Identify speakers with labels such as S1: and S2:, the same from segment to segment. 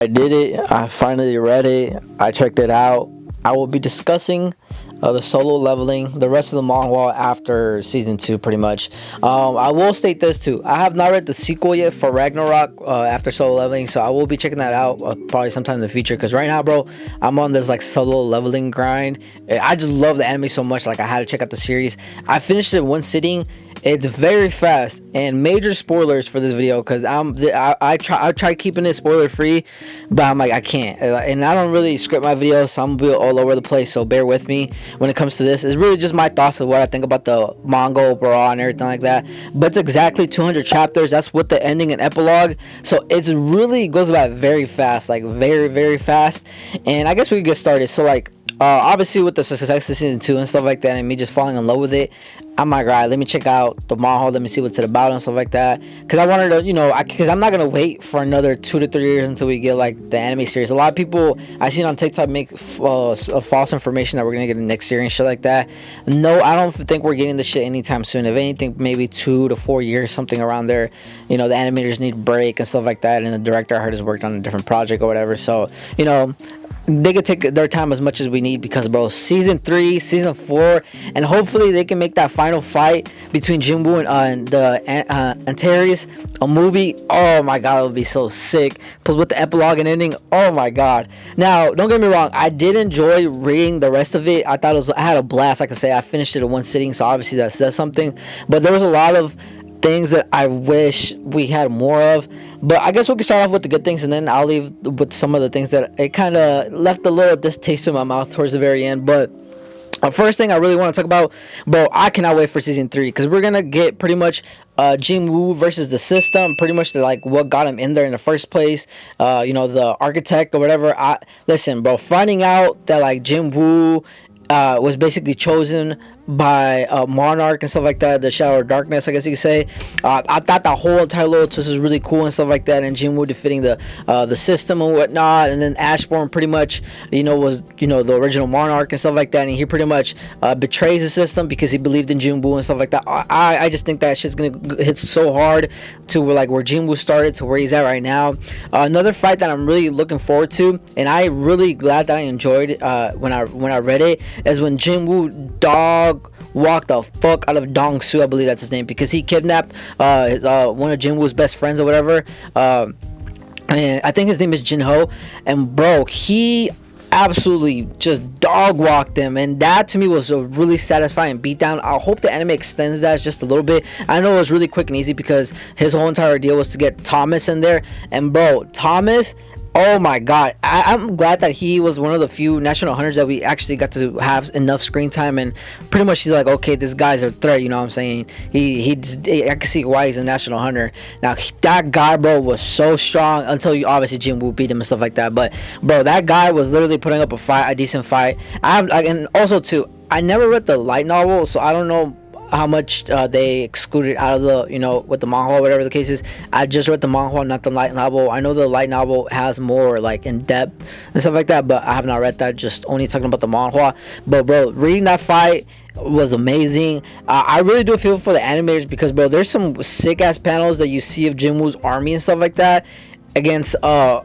S1: I did it. I finally read it. I checked it out. I will be discussing the solo leveling, the rest of the manhwa after season 2, pretty much. I will state this too. I have not read the sequel yet for Ragnarok after solo leveling, so I will be checking that out probably sometime in the future. Because right now, bro, I'm on this like solo leveling grind. I just love the anime so much. Like I had to check out the series. I finished it in one sitting. It's very fast, and major spoilers for this video because I try keeping it spoiler free, but I'm like I can't, and I don't really script my videos, so I'm gonna be all over the place. So bear with me when it comes to this. It's really just my thoughts of what I think about the manga overall and everything like that. But it's exactly 200 chapters. That's what the ending and epilogue. So it's really goes by very fast, like very fast. And I guess we could get started. So like. Obviously with the success of season 2 and stuff like that and me just falling in love with it, I'm like, right, let me check out the manhwa, let me see what's it about and stuff like that, because I wanted to, because I'm not gonna wait for another 2 to 3 years until we get like the anime series. A lot of people I seen on TikTok make false information that we're gonna get the next year and shit like that. No, I don't think we're getting the shit anytime soon. If anything, maybe 2 to 4 years, something around there. The animators need a break and stuff like that, and the director I heard has worked on a different project or whatever, so they could take their time as much as we need, because bro, season 3, season 4, and hopefully they can make that final fight between Jinwoo and the Antares a movie. Oh my god, it would be so sick. Plus with the epilogue and ending, oh my god. Now don't get me wrong, I did enjoy reading the rest of it. I had a blast. Like I say, I finished it in one sitting, so obviously that says something, but there was a lot of things that I wish we had more of. But I guess we can start off with the good things, and then I'll leave with some of the things that it kind of left a little distaste in my mouth towards the very end. But first thing I really want to talk about, bro, I cannot wait for season 3, because we're gonna get pretty much Jinwoo versus the system, pretty much like what got him in there in the first place. The architect or whatever. Listen, bro, finding out that like Jinwoo was basically chosen by Monarch and stuff like that, the Shadow of Darkness, I guess you could say. I thought that whole entire little twist was really cool and stuff like that, and Jinwoo defeating the system and whatnot, and then Ashbourne pretty much was the original Monarch and stuff like that, and he pretty much betrays the system because he believed in Jinwoo and stuff like that. I just think that shit's gonna hit so hard to where Jinwoo started to where he's at right now. Another fight that I'm really looking forward to, and I really glad that I enjoyed when I read it, is when Jinwoo walked the fuck out of Dong-soo, I believe that's his name, because he kidnapped one of Jinwoo's best friends or whatever, and I think his name is Jinho, and bro, he absolutely just dog walked him, and that to me was a really satisfying beatdown. I hope the anime extends that just a little bit. I know it was really quick and easy because his whole entire deal was to get Thomas in there, and bro, Thomas, oh my god, I'm glad that he was one of the few national hunters that we actually got to have enough screen time, and pretty much he's like, okay, this guy's a threat, what I'm saying. I can see why he's a national hunter. Now that guy, bro, was so strong until obviously Jinwoo beat him and stuff like that, but bro, that guy was literally putting up a decent fight. And also too, I never read the light novel, so I don't know how much they excluded out of the with the manhwa, whatever the case is. I just read the manhwa, not the light novel. I know the light novel has more like in depth and stuff like that, but I have not read that, just only talking about the manhwa. But bro, reading that fight was amazing. I really do feel for the animators, because bro, there's some sick ass panels that you see of Jinwoo's army and stuff like that against Thomas's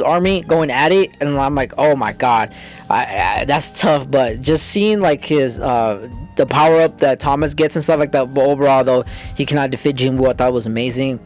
S1: army going at it, and I'm like, oh my god, that's tough. But just seeing like his the power up that Thomas gets and stuff like that, but overall though, he cannot defeat Jinwoo. I thought was amazing.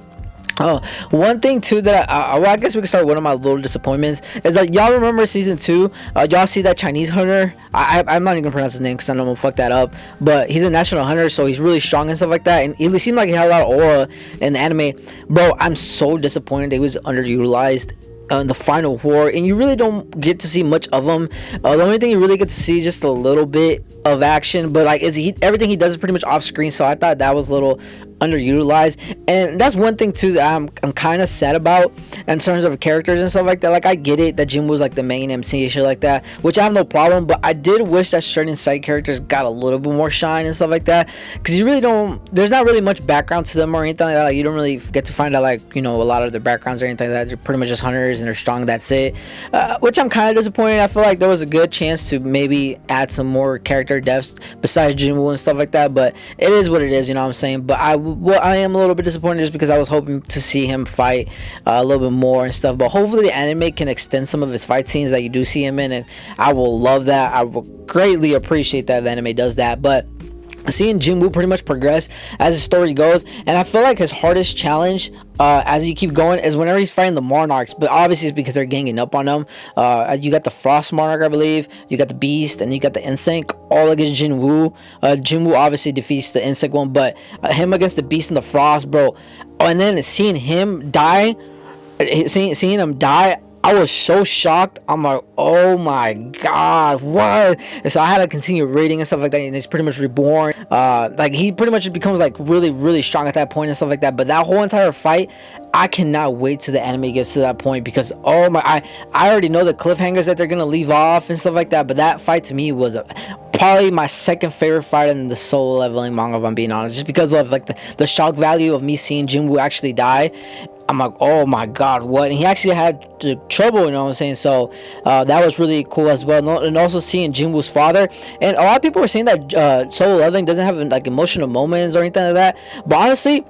S1: One thing too that I guess we can start with one of my little disappointments is that y'all remember season 2, y'all see that Chinese hunter, I'm not even gonna pronounce his name because I know I'm gonna fuck that up, but he's a national hunter, so he's really strong and stuff like that, and he seemed like he had a lot of aura in the anime. Bro, I'm so disappointed he was underutilized in the final war, and you really don't get to see much of him. The only thing you really get to see is just a little bit of action, but like everything he does is pretty much off screen, so I thought that was a little underutilized. And that's one thing too that I'm kind of sad about in terms of characters and stuff like that. Like, I get it that Jim was like the main MC and shit like that, which I have no problem, but I did wish that certain side characters got a little bit more shine and stuff like that, because you really don't, there's not really much background to them or anything like that. Like, you don't really get to find out, like, you know, a lot of their backgrounds or anything like that. They're pretty much just hunters and they're strong, that's it. Which I'm kind of disappointed. I feel like there was a good chance to maybe add some more character depths besides Jinwoo and stuff like that, but it is what it is, you know what I'm saying. But I well, I am a little bit disappointed just because I was hoping to see him fight a little bit more and stuff. But hopefully, the anime can extend some of his fight scenes that you do see him in, and I will love that. I will greatly appreciate that if the anime does that. But seeing Jinwoo pretty much progress as the story goes, and I feel like his hardest challenge as you keep going is whenever he's fighting the monarchs, but obviously it's because they're ganging up on him. You got the Frost Monarch, I believe, you got the Beast, and you got the Insect, all against Jinwoo. Jinwoo obviously defeats the Insect one, but him against the Beast and the Frost, bro. And then seeing him die, seeing him die, I was so shocked. I'm like, oh my god, what? And so I had to continue reading and stuff like that, and he's pretty much reborn. Like, he pretty much becomes like really, really strong at that point and stuff like that. But that whole entire fight, I cannot wait till the anime gets to that point, because oh my, I already know the cliffhangers that they're gonna leave off and stuff like that. But that fight to me was probably my second favorite fight in the solo leveling manga, if I'm being honest, just because of like the shock value of me seeing Jinwoo actually die. I'm like, oh my god, what? And he actually had trouble, you know what I'm saying? So that was really cool as well. And also seeing Jinwoo's father, and a lot of people were saying that solo leveling doesn't have like emotional moments or anything like that, but honestly,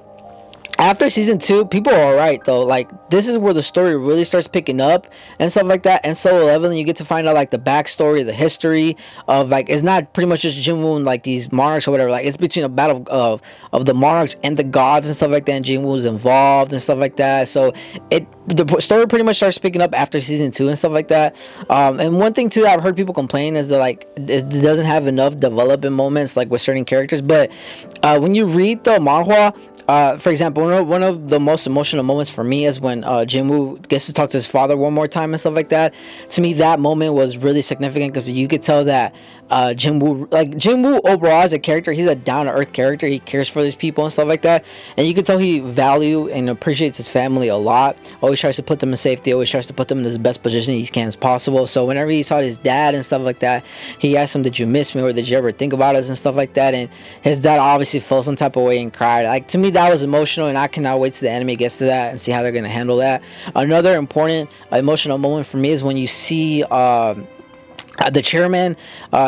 S1: after season 2, people are alright though. Like, this is where the story really starts picking up and stuff like that. And solo leveling, you get to find out like the backstory, the history of, like, it's not pretty much just Jinwoo and like these monarchs or whatever. Like, it's between a battle of the monarchs and the gods and stuff like that, and Jinwoo's involved and stuff like that. So the story pretty much starts picking up after season 2 and stuff like that. And one thing too that I've heard people complain is that, like, it doesn't have enough development moments like with certain characters. But when you read the manhwa, for example, one of the most emotional moments for me is when Jinwoo gets to talk to his father one more time and stuff like that. To me, that moment was really significant, because you could tell that Jinwoo overall as a character, he's a down-to-earth character. He cares for these people and stuff like that, and you can tell he value and appreciates his family a lot. Always tries to put them in safety, always tries to put them in the best position he can as possible. So whenever he saw his dad and stuff like that, he asked him, did you miss me, or did you ever think about us and stuff like that? And his dad obviously felt some type of way and cried. Like, to me, that was emotional, and I cannot wait till the anime gets to that and see how they're going to handle that. Another important emotional moment for me is when you see the chairman,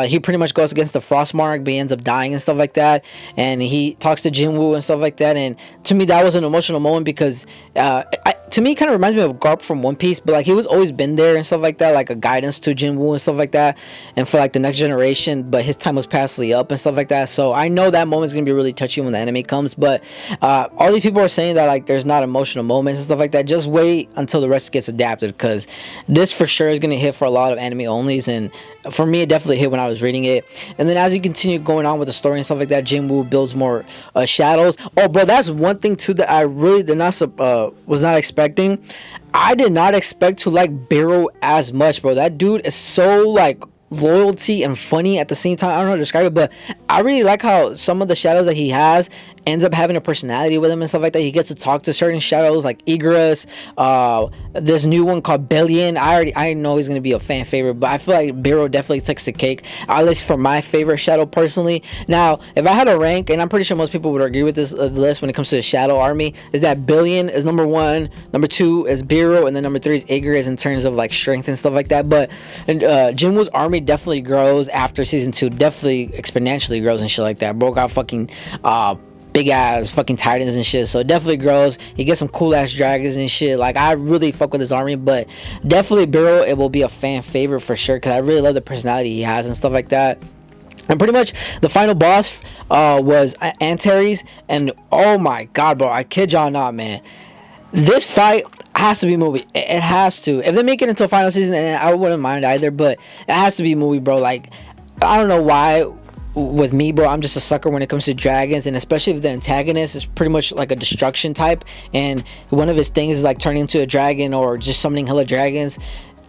S1: he pretty much goes against the Frost Monarch, but he ends up dying and stuff like that, and he talks to Jinwoo and stuff like that. And to me, that was an emotional moment, because to me, it kind of reminds me of Garp from One Piece, but like, he was always been there and stuff like that, like a guidance to Jinwoo and stuff like that, and for like the next generation, but his time was passively up and stuff like that. So I know that moment's gonna be really touchy when the anime comes. But all these people are saying that like there's not emotional moments and stuff like that. Just wait until the rest gets adapted, because this for sure is gonna hit for a lot of anime onlys, and for me, it definitely hit when I was reading it. And then as you continue going on with the story and stuff like that, Jinwoo builds more shadows. Oh, bro, that's one thing too that I really did not was not expecting. I did not expect to like Barrow as much, bro. That dude is so like loyalty and funny at the same time. I don't know how to describe it, but I really like how some of the shadows that he has ends up having a personality with him and stuff like that. He gets to talk to certain shadows like Igris, this new one called Billion. I know he's gonna be a fan favorite, but I feel like Barrow definitely takes the cake, at least for my favorite shadow personally. Now, if I had a rank, and I'm pretty sure most people would agree with this list when it comes to the shadow army, is that Billion is number 1, number 2 is Barrow, and then number 3 is Igris in terms of like strength and stuff like that. But Jinwoo's army definitely grows after season 2, definitely exponentially grows and shit like that. Bro got fucking big ass fucking titans and shit, so it definitely grows. He gets some cool ass dragons and shit. Like, I really fuck with his army, but definitely Barrow, it will be a fan favorite for sure, because I really love the personality he has and stuff like that. And pretty much the final boss was Antares, and oh my god, bro, I kid y'all not, man, this fight has to be movie. It has to. If they make it into a final season, and I wouldn't mind either, but it has to be movie, bro. Like, I don't know why with me, bro, I'm just a sucker when it comes to dragons, and especially if the antagonist is pretty much like a destruction type, and one of his things is like turning into a dragon or just summoning hella dragons.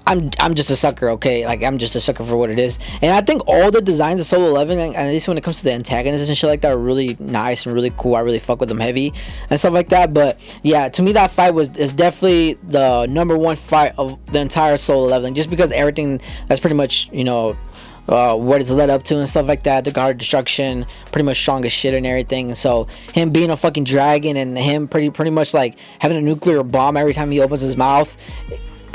S1: I'm just a sucker, okay? Like, I'm just a sucker for what it is. And I think all the designs of Solo Leveling, at least when it comes to the antagonists and shit like that, are really nice and really cool. I really fuck with them heavy and stuff like that. But yeah, to me, that fight is definitely the number 1 fight of the entire Solo Leveling, just because everything that's pretty much, you know, what it's led up to and stuff like that. The guard destruction, pretty much strong as shit and everything. And so him being a fucking dragon, and him pretty much like having a nuclear bomb every time he opens his mouth,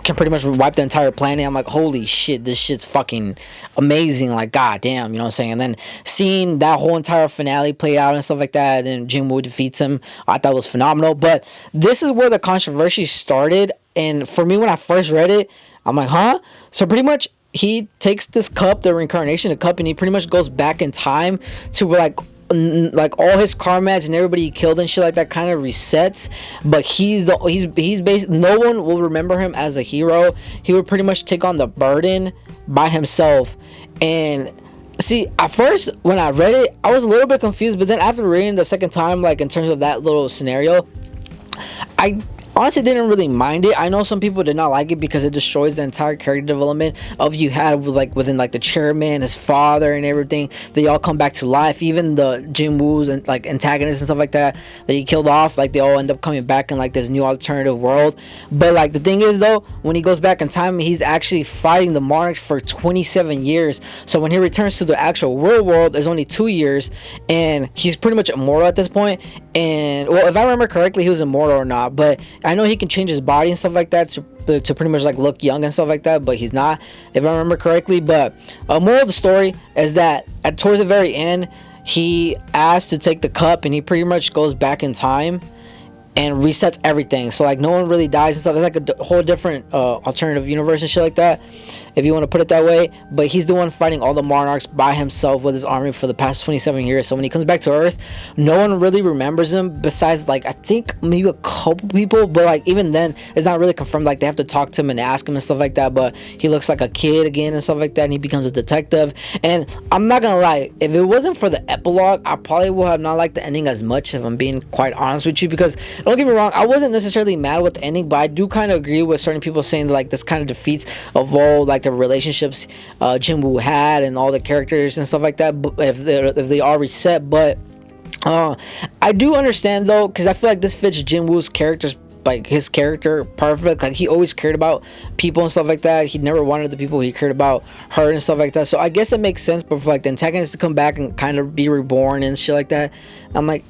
S1: can pretty much wipe the entire planet. I'm like, holy shit, this shit's fucking amazing. Like, goddamn, you know what I'm saying? And then seeing that whole entire finale play out and stuff like that, and Jinwoo defeats him, I thought was phenomenal. But this is where the controversy started. And for me, when I first read it, I'm like, huh? So pretty much he takes this cup, the reincarnation, the cup, and he pretty much goes back in time to where like all his karmas and everybody he killed and shit like that kind of resets. But he's basically, no one will remember him as a hero. He would pretty much take on the burden by himself. And see, at first when I read it, I was a little bit confused, but then after reading the second time, like in terms of that little scenario, I honestly didn't really mind it. I know some people did not like it because it destroys the entire character development of you had with, like, within like the chairman, his father, and everything. They all come back to life. Even the Jinwoo's and like antagonists and stuff like that he killed off, like they all end up coming back in like this new alternative world. But like the thing is though, when he goes back in time, he's actually fighting the monarchs for 27 years. So when he returns to the actual real world, there's only 2 years, and he's pretty much immortal at this point. And well, if I remember correctly, he was immortal or not, but I know he can change his body and stuff like that to pretty much like look young and stuff like that, but he's not, if I remember correctly. But moral of the story is that towards the very end, he asked to take the cup, and he pretty much goes back in time and resets everything. So like no one really dies and stuff. It's like a whole different alternative universe and shit like that, if you want to put it that way. But he's the one fighting all the monarchs by himself with his army for the past 27 years. So when he comes back to Earth, no one really remembers him besides like I think maybe a couple people, but like even then it's not really confirmed. Like they have to talk to him and ask him and stuff like that. But he looks like a kid again and stuff like that, and he becomes a detective. And I'm not gonna lie, if it wasn't for the epilogue, I probably would have not liked the ending as much, if I'm being quite honest with you. Because don't get me wrong, I wasn't necessarily mad with the ending, but I do kind of agree with certain people saying that like this kind of defeats of all like the relationships Jinwoo had and all the characters and stuff like that, if they are reset. But I do understand though, because I feel like this fits Jinwoo's character's, like his character perfect. Like he always cared about people and stuff like that. He never wanted the people, he cared about her and stuff like that. So I guess it makes sense. But for like the antagonist to come back and kind of be reborn and shit like that, I'm like,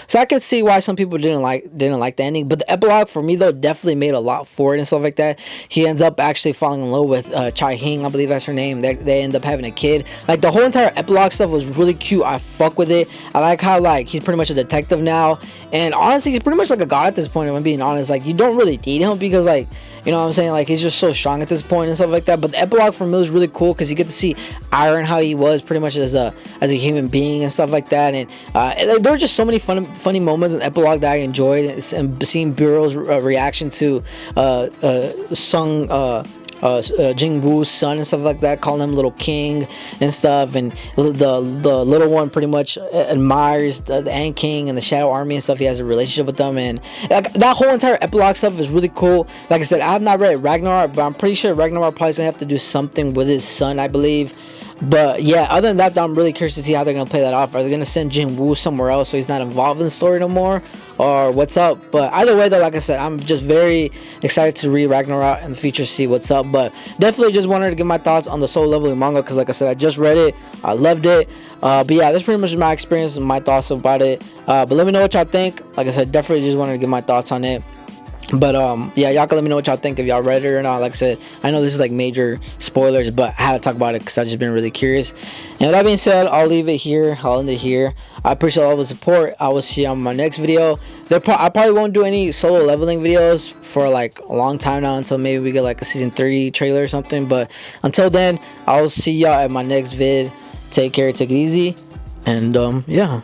S1: so I can see why some people didn't like the ending. But the epilogue for me though definitely made a lot for it and stuff like that. He ends up actually falling in love with Chai Hing, I believe that's her name. They end up having a kid. Like the whole entire epilogue stuff was really cute. I fuck with it. I like how like he's pretty much a detective now, and honestly he's pretty much like a god at this point, if I'm being honest. Like you don't really need him because like, you know what I'm saying, like he's just so strong at this point and stuff like that. But the epilogue for me was really cool because you get to see Iron, how he was pretty much as a human being and stuff like that. And there were just so many funny moments in the epilogue that I enjoyed, and seeing Bureau's reaction to Jinwoo's son and stuff like that, calling him little king and stuff. And the little one pretty much admires the Ant King and the Shadow Army and stuff. He has a relationship with them, and like that whole entire epilogue stuff is really cool. Like I said, I have not read Ragnarok, but I'm pretty sure Ragnarok probably gonna have to do something with his son, I believe. But yeah, other than that, I'm really curious to see how they're gonna play that off. Are they gonna send Jinwoo somewhere else so he's not involved in the story no more, or what's up? But either way though, like I said, I'm just very excited to read Ragnarok in the future, see what's up. But definitely just wanted to give my thoughts on the Solo Leveling manga, because like I said, I just read it, I loved it. But yeah, that's pretty much my experience and my thoughts about it. But let me know what y'all think. Like I said, definitely just wanted to give my thoughts on it. But yeah, y'all can let me know what y'all think, if y'all read it or not. Like I said, I know this is like major spoilers, but I had to talk about it because I've just been really curious. And with that being said, I'll leave it here. I'll end it here. I appreciate all the support. I will see you on my next video. I probably won't do any Solo Leveling videos for like a long time now, until maybe we get like a season 3 trailer or something. But until then, I will see y'all at my next vid. Take care, take it easy, and yeah.